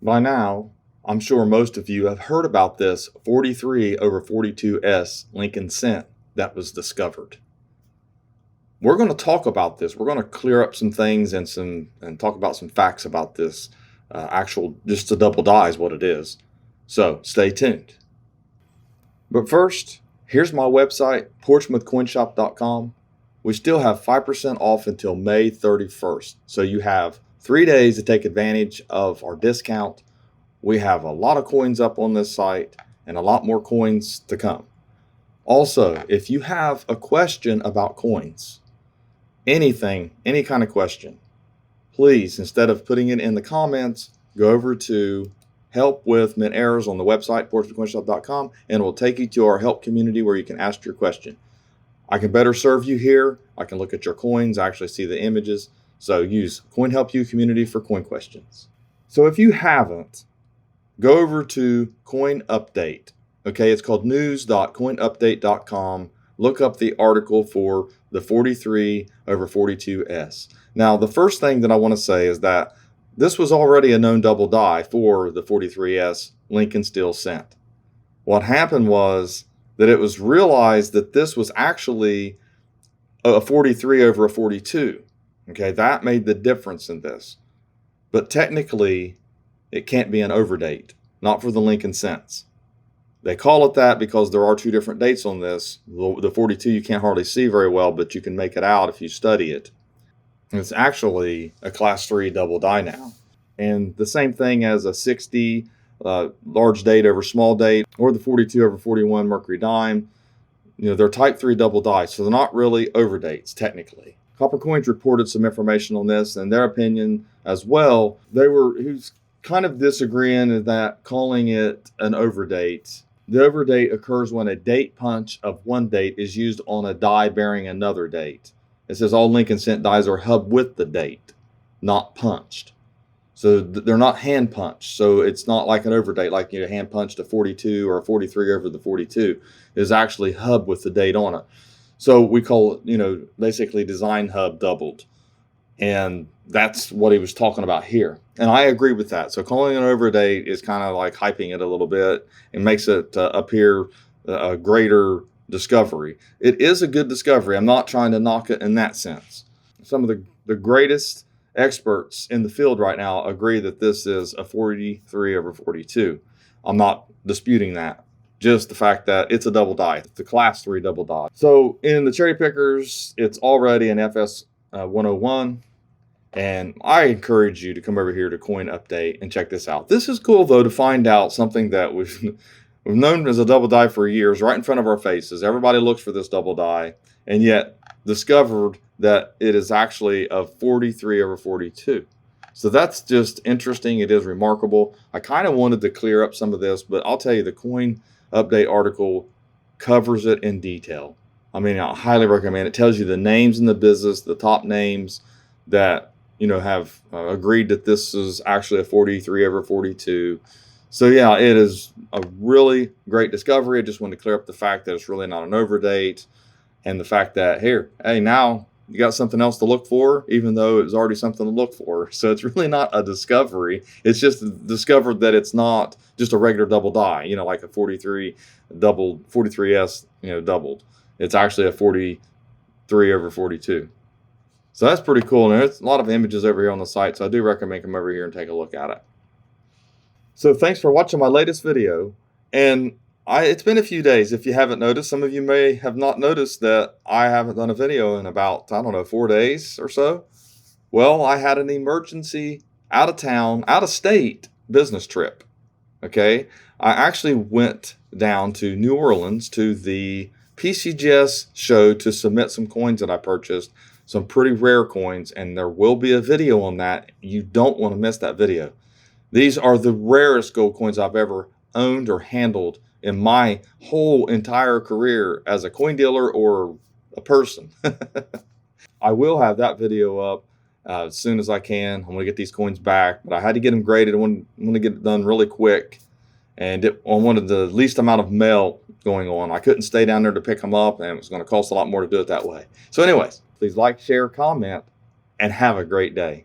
By now, I'm sure most of you have heard about this 43 over 42S Lincoln Cent that was discovered. We're going to talk about this. We're going to clear up some things and talk about some facts about this actual just a double die is what it is. So stay tuned. But first, here's my website, portsmouthcoinshop.com. We still have 5% off until May 31st. So you have 3 days to take advantage of our discount. We have a lot of coins up on this site and a lot more coins to come. Also, if you have a question about coins, anything, any kind of question, please, instead of putting it in the comments, go over to help with mint errors on the website, portsmouthcoinshop.com, and it will take you to our help community where you can ask your question. I can better serve you here. I can look at your coins, actually see the images. So use Coin Help You community for coin questions. So if you haven't, go over to Coin Update. Okay, it's called news.coinupdate.com. Look up the article for the 43 over 42S. Now, the first thing that I want to say is that this was already a known double die for the 43S Lincoln Steel Cent. What happened was that it was realized that this was actually a 43 over a 42. Okay, that made the difference in this. But technically, it can't be an overdate, not for the Lincoln Cents. They call it that because there are two different dates on this. The 42 you can't hardly see very well, but you can make it out if you study it. And it's actually a class 3 double die now. And the same thing as a 60 large date over small date, or the 42 over 41 Mercury dime. You know, they're type 3 double die, so they're not really overdates technically. Copper Coins reported some information on this and their opinion as well. Who's kind of disagreeing in that calling it an overdate. The overdate occurs when a date punch of one date is used on a die bearing another date. It says all Lincoln Cent dies are hubbed with the date, not punched. So they're not hand punched. So it's not like an overdate, like you hand punched a 42 or a 43 over the 42. It's actually hubbed with the date on it. So we call it, basically design hub doubled. And that's what he was talking about here. And I agree with that. So calling it an overdate is kind of like hyping it a little bit and makes it appear a greater discovery. It is a good discovery. I'm not trying to knock it in that sense. Some of the greatest experts in the field right now agree that this is a 43 over 42. I'm not disputing that. Just the fact that it's a double die. It's a class 3 double die. So in the cherry pickers, it's already an FS 101. And I encourage you to come over here to Coin Update and check this out. This is cool, though, to find out something that we've known as a double die for years, right in front of our faces. Everybody looks for this double die, and yet discovered that it is actually a 43 over 42. So that's just interesting. It is remarkable. I kind of wanted to clear up some of this, but I'll tell you, the Coin Update article covers it in detail. I mean, I highly recommend it. It tells you the names in the business, the top names that have agreed that this is actually a 43 over 42. So yeah, it is a really great discovery. I just wanted to clear up the fact that it's really not an overdate, and the fact that hey, now you got something else to look for, even though it was already something to look for. So it's really not a discovery. It's just discovered that it's not just a regular double die, like a 43 doubled, 43S, doubled. It's actually a 43 over 42. So that's pretty cool. And there's a lot of images over here on the site, so I do recommend come over here and take a look at it. So thanks for watching my latest video. And it's been a few days. If you haven't noticed, some of you may have not noticed that I haven't done a video in about, 4 days or so. Well, I had an emergency out of town, out of state business trip. Okay. I actually went down to New Orleans to the PCGS show to submit some coins that I purchased, some pretty rare coins, and there will be a video on that. You don't want to miss that video. These are the rarest gold coins I've ever owned or handled in my whole entire career as a coin dealer or a person. I will have that video up as soon as I can. I'm going to get these coins back, but I had to get them graded. I want to get it done really quick, and I wanted the least amount of mail going on. I couldn't stay down there to pick them up, and it was going to cost a lot more to do it that way. So anyways, please like, share, comment, and have a great day.